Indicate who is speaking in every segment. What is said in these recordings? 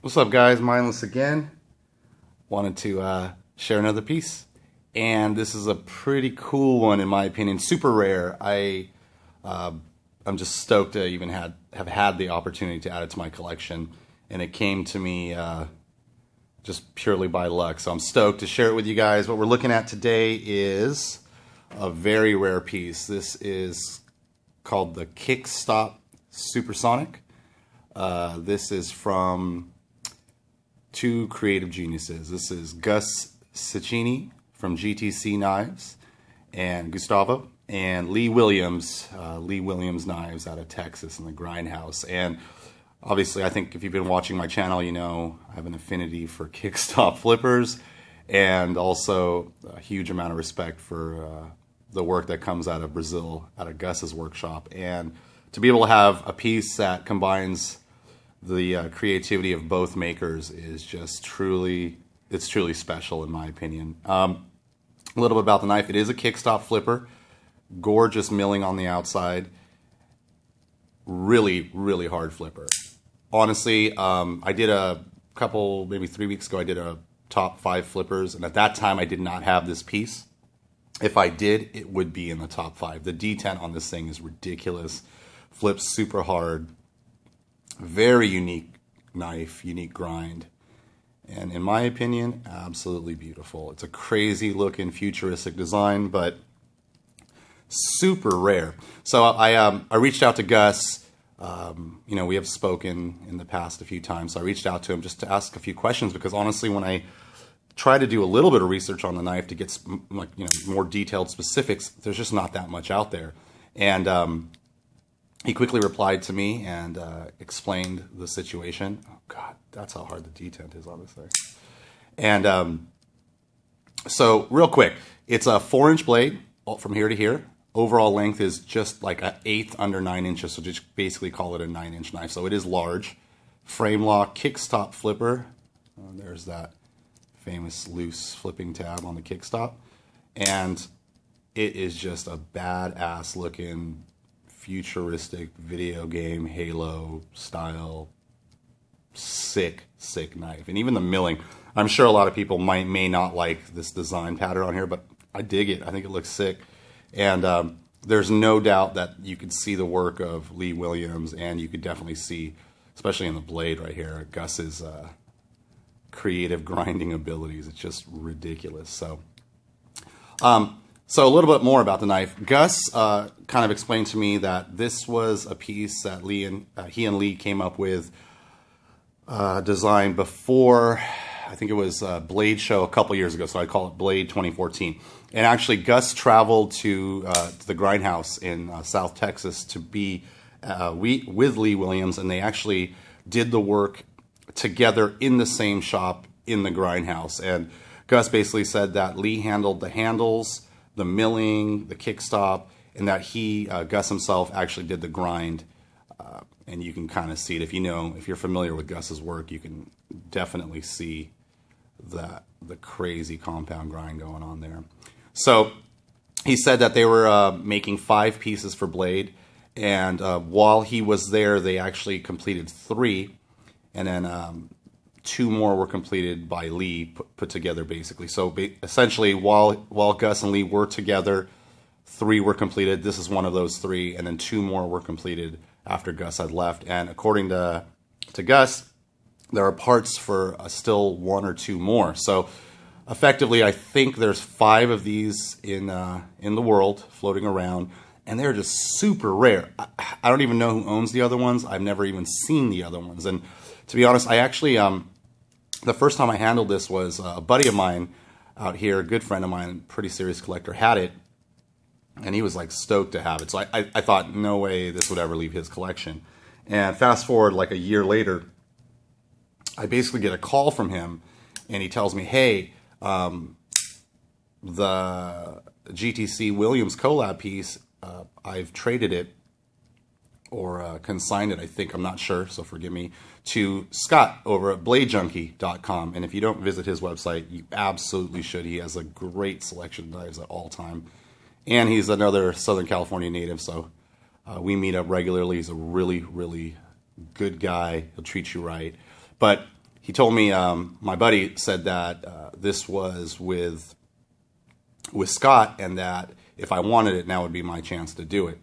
Speaker 1: What's up, guys? Mindless again. Wanted to share another piece, and this is a pretty cool one in my opinion. Super rare. I'm just stoked to even have had the opportunity to add it to my collection, and it came to me just purely by luck. So I'm stoked to share it with you guys. What we're looking at today is a very rare piece. This is called the Kickstop Supersonic. This is from two creative geniuses. This is Gus Cecchini from GTC Knives and Gustavo, and Lee Williams Knives out of Texas in the Grindhouse. And obviously, I think if you've been watching my channel, you know I have an affinity for kickstop flippers, and also a huge amount of respect for the work that comes out of Brazil, out of Gus's workshop. And to be able to have a piece that combines the creativity of both makers is just truly special in my opinion. A little bit about the knife. It is a kickstop flipper. Gorgeous milling on the outside. Really, really hard flipper. Honestly, I did a couple, maybe 3 weeks ago, I did a top 5 flippers, and at that time I did not have this piece. If I did, it would be in the top 5. The detent on this thing is ridiculous. Flips super hard. Very unique knife, unique grind. And in my opinion, absolutely beautiful. It's a crazy looking futuristic design, but super rare. So I reached out to Gus. You know, we have spoken in the past a few times. So I reached out to him just to ask a few questions, because honestly, when I try to do a little bit of research on the knife to get more detailed specifics, there's just not that much out there. And he quickly replied to me and explained the situation. Oh God, that's how hard the detent is on this thing. And so real quick, it's a 4-inch blade from here to here. Overall length is just like an 1/8 under 9 inches, so just basically call it a 9-inch knife. So it is large. Frame lock, kickstop flipper. There's that famous loose flipping tab on the kickstop. And it is just a badass looking futuristic video game Halo style sick knife. And even the milling, I'm sure a lot of people may not like this design pattern on here, but I dig it. I think it looks sick. And there's no doubt that you could see the work of Lee Williams, and you could definitely see, especially in the blade right here, Gus's creative grinding abilities. It's just ridiculous. So so a little bit more about the knife. Gus kind of explained to me that this was a piece that he and Lee came up with, designed before, I think it was Blade Show a couple years ago, so I call it Blade 2014. And actually, Gus traveled to the Grindhouse in South Texas to be with Lee Williams, and they actually did the work together in the same shop in the Grindhouse. And Gus basically said that Lee handled the handles, the milling, the kickstop, and that Gus himself actually did the grind. And you can kind of see it if you're familiar with Gus's work, you can definitely see the crazy compound grind going on there. So he said that they were making 5 pieces for Blade, and while he was there, they actually completed 3, and then 2 more were completed by Lee, put together basically. So essentially, while Gus and Lee were together, 3 were completed. This is one of those 3, and then 2 more were completed after Gus had left. And according to Gus, there are parts for still 1 or 2 more. So effectively, I think there's 5 of these in the world floating around, and they're just super rare. I don't even know who owns the other ones. I've never even seen the other ones. And to be honest, I actually the first time I handled this was a buddy of mine out here, a good friend of mine, pretty serious collector, had it, and he was like stoked to have it. So I thought, no way this would ever leave his collection. And fast forward like a year later, I basically get a call from him, and he tells me, hey, the GTC Williams collab piece, I've traded it, or consigned it, I think, I'm not sure, so forgive me, to Scott over at bladejunkie.com. And if you don't visit his website, you absolutely should. He has a great selection of knives at all time. And he's another Southern California native, so we meet up regularly. He's a really, really good guy. He'll treat you right. But he told me, my buddy said that this was with Scott, and that if I wanted it, now would be my chance to do it,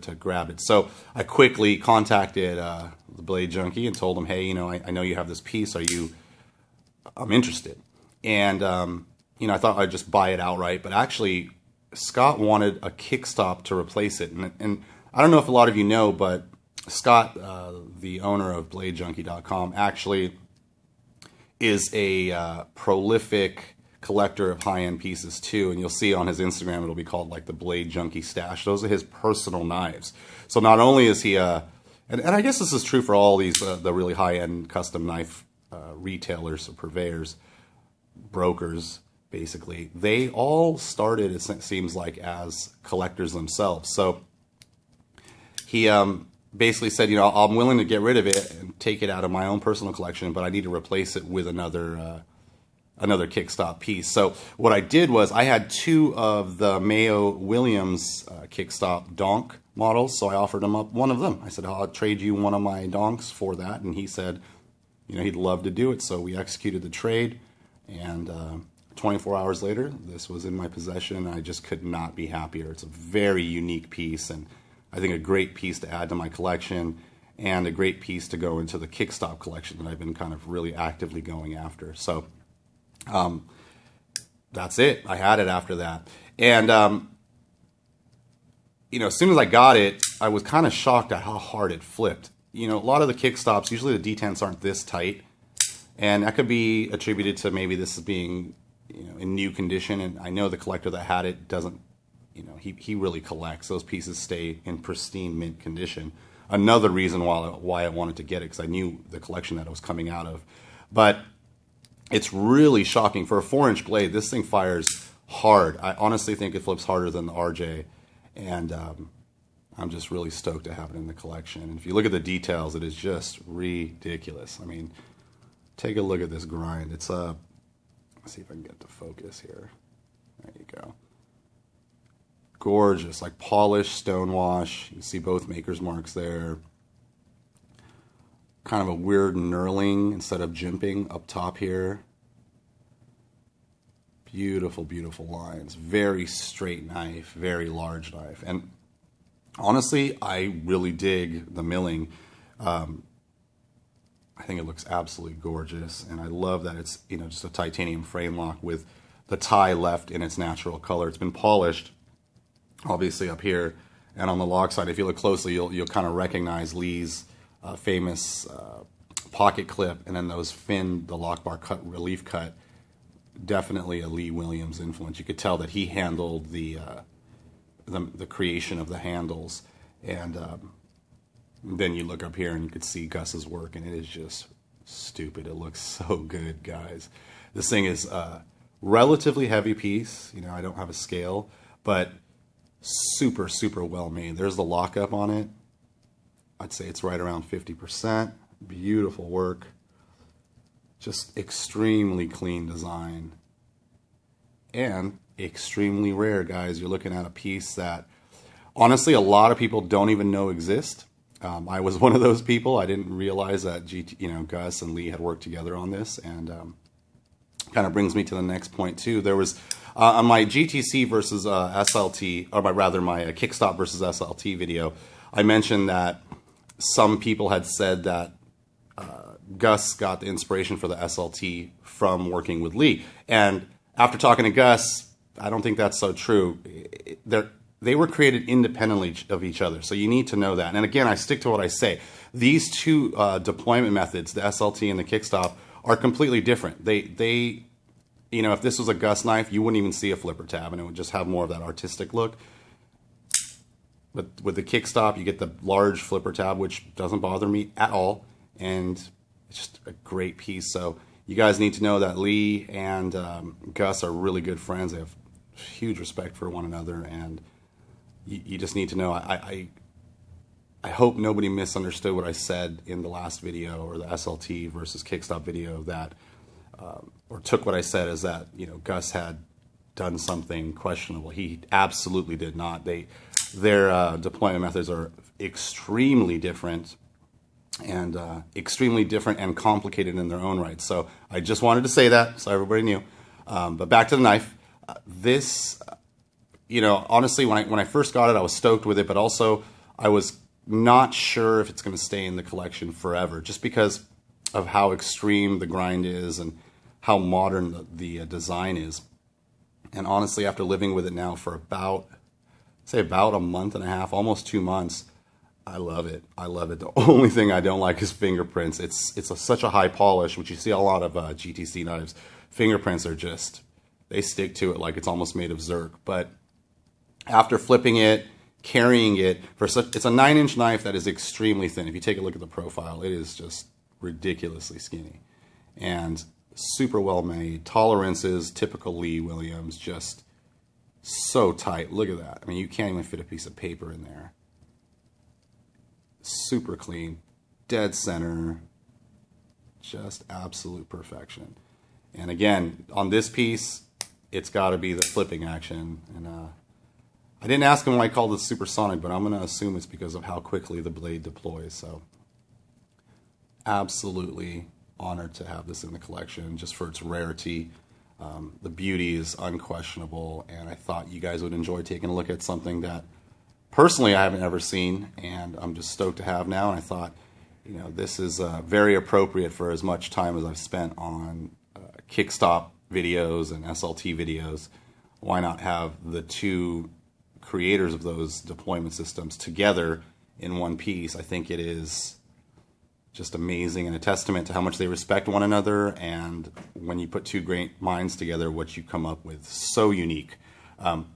Speaker 1: to grab it. So I quickly contacted the Blade Junkie and told him, hey, I know you have this piece. I'm interested. And, I thought I'd just buy it outright, but actually Scott wanted a Kickstop to replace it. And I don't know if a lot of you know, but Scott, the owner of BladeJunkie.com, actually is a prolific collector of high-end pieces too, and you'll see on his Instagram it'll be called like the Blade Junkie Stash. Those are his personal knives. So not only is he and I guess this is true for all these the really high-end custom knife retailers or purveyors, brokers, basically, they all started, it seems like, as collectors themselves. So he basically said, I'm willing to get rid of it and take it out of my own personal collection, but I need to replace it with another Kickstop piece. So what I did was I had 2 of the Mayo Williams Kickstop donk models, so I offered him up one of them. I said, I'll trade you one of my donks for that, and he said, he'd love to do it. So we executed the trade, and 24 hours later, this was in my possession, and I just could not be happier. It's a very unique piece, and I think a great piece to add to my collection, and a great piece to go into the Kickstop collection that I've been kind of really actively going after. So that's it. I had it after that. And, as soon as I got it, I was kind of shocked at how hard it flipped. A lot of the Kickstops, usually the detents aren't this tight. And that could be attributed to maybe this being, in new condition. And I know the collector that had it doesn't, he really collects. Those pieces stay in pristine mint condition. Another reason why I wanted to get it, because I knew the collection that it was coming out of. But it's really shocking. For a 4-inch blade, this thing fires hard. I honestly think it flips harder than the RJ, and I'm just really stoked to have it in the collection. And if you look at the details, it is just ridiculous. I mean, take a look at this grind. It's let's see if I can get to focus here. There you go. Gorgeous, like polished stonewash. You can see both maker's marks there. Kind of a weird knurling instead of jimping up top here. Beautiful, beautiful lines. Very straight knife, very large knife. And honestly, I really dig the milling. I think it looks absolutely gorgeous. And I love that it's, just a titanium frame lock with the tie left in its natural color. It's been polished, obviously, up here. And on the lock side, if you look closely, you'll kind of recognize Lee's famous pocket clip, and then those the lock bar cut, relief cut, definitely a Lee Williams influence. You could tell that he handled the creation of the handles, and then you look up here and you could see Gus's work, and it is just stupid. It looks so good, guys. This thing is a relatively heavy piece. I don't have a scale, but super, super well made. There's the lockup on it. I'd say it's right around 50%. Beautiful work. Just extremely clean design. And extremely rare, guys. You're looking at a piece that, honestly, a lot of people don't even know exist. I was one of those people. I didn't realize that Gus and Lee had worked together on this, and kind of brings me to the next point too. There was on my GTC versus SLT, or rather my Kickstop versus SLT video, I mentioned that some people had said that Gus got the inspiration for the SLT from working with Lee. And after talking to Gus, I don't think that's so true. They were created independently of each other, so you need to know that. And again, I stick to what I say. These two deployment methods, the SLT and the Kickstop, are completely different. They if this was a Gus knife, you wouldn't even see a flipper tab, and it would just have more of that artistic look. But with the Kickstop, you get the large flipper tab, which doesn't bother me at all, and it's just a great piece. So you guys need to know that Lee and Gus are really good friends. They have huge respect for one another, and you just need to know. I hope nobody misunderstood what I said in the last video, or the SLT versus Kickstop video, that or took what I said as that Gus had done something questionable. He absolutely did not. Their deployment methods are extremely different, and extremely different and complicated in their own right. So I just wanted to say that so everybody knew. But back to the knife. This, you know, honestly, when I first got it, I was stoked with it, but also I was not sure if it's going to stay in the collection forever, just because of how extreme the grind is and how modern the design is. And honestly, after living with it now for about a month and a half, almost 2 months, I love it. I love it. The only thing I don't like is fingerprints. It's such a high polish, which you see a lot of GTC knives. Fingerprints are just, they stick to it like it's almost made of Zerk. But after flipping it, carrying it, it's a 9-inch knife that is extremely thin. If you take a look at the profile, it is just ridiculously skinny. And super well made. Tolerances, typical Lee Williams, just so tight. Look at that. I mean, you can't even fit a piece of paper in there. Super clean, dead center, just absolute perfection. And again, on this piece, it's got to be the flipping action. And I didn't ask him why he called it supersonic, but I'm going to assume it's because of how quickly the blade deploys. So absolutely honored to have this in the collection just for its rarity. The beauty is unquestionable, and I thought you guys would enjoy taking a look at something that personally I haven't ever seen, and I'm just stoked to have now. And I thought, you know, this is very appropriate for as much time as I've spent on Kickstop videos and SLT videos. Why not have the two creators of those deployment systems together in one piece? I think it is just amazing and a testament to how much they respect one another, and when you put two great minds together, what you come up with, so unique.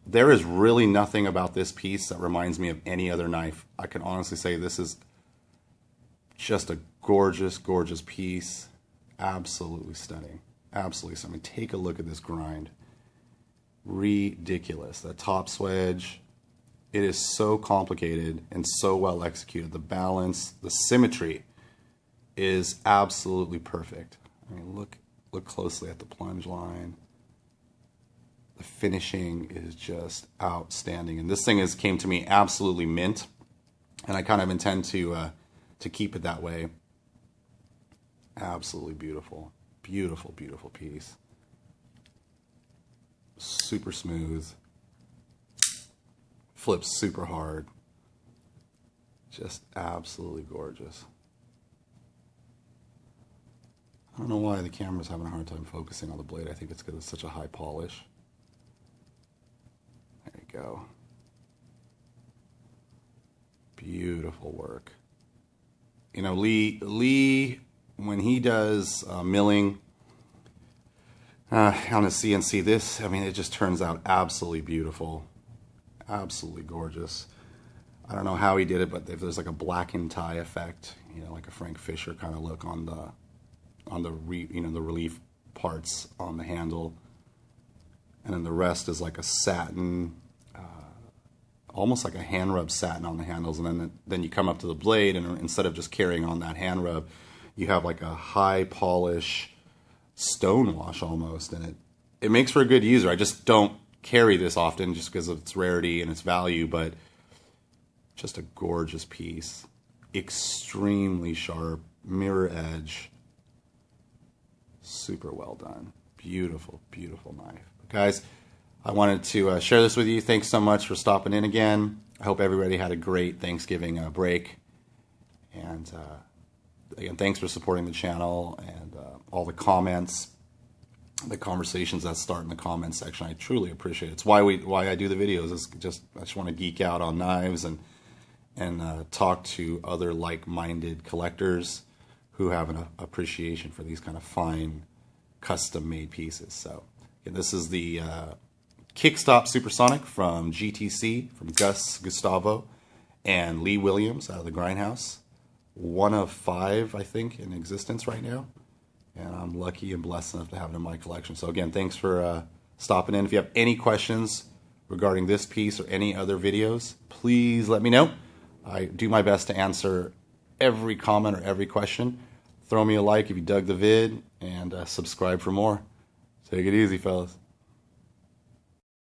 Speaker 1: There is really nothing about this piece that reminds me of any other knife. I can honestly say this is just a gorgeous, gorgeous piece. Absolutely stunning. Absolutely stunning. Take a look at this grind. Ridiculous. The top swedge. It is so complicated and so well executed. The balance, the symmetry is absolutely perfect. I mean, look closely at the plunge line. The finishing is just outstanding, and this thing came to me absolutely mint, and I kind of intend to keep it that way. Absolutely beautiful, beautiful, beautiful piece. Super smooth, flips super hard, just absolutely gorgeous. I don't know why the camera's having a hard time focusing on the blade. I think it's because it's such a high polish. There you go. Beautiful work. You know, Lee, when he does milling on a CNC, this, I mean, it just turns out absolutely beautiful. Absolutely gorgeous. I don't know how he did it, but if there's like a black and tie effect, you know, like a Frank Fisher kind of look on the the relief parts on the handle, and then the rest is like a satin, almost like a hand rub satin on the handles, and then you come up to the blade, and instead of just carrying on that hand rub, you have like a high polish stone wash almost, and it makes for a good user. I just don't carry this often just because of its rarity and its value, but just a gorgeous piece, extremely sharp, mirror edge. Super well done. Beautiful, beautiful knife. Guys, I wanted to share this with you. Thanks so much for stopping in again. I hope everybody had a great Thanksgiving break. And again, thanks for supporting the channel and all the comments, the conversations that start in the comments section. I truly appreciate it. It's why I do the videos. I just want to geek out on knives and talk to other like-minded collectors who have an appreciation for these kind of fine, custom-made pieces. So, again, this is the Kickstop Supersonic from GTC, from Gustavo and Lee Williams out of the Grindhouse. One of 5, I think, in existence right now. And I'm lucky and blessed enough to have it in my collection. So, again, thanks for stopping in. If you have any questions regarding this piece or any other videos, please let me know. I do my best to answer every comment or every question. Throw me a like if you dug the vid, and subscribe for more. Take it easy, fellas.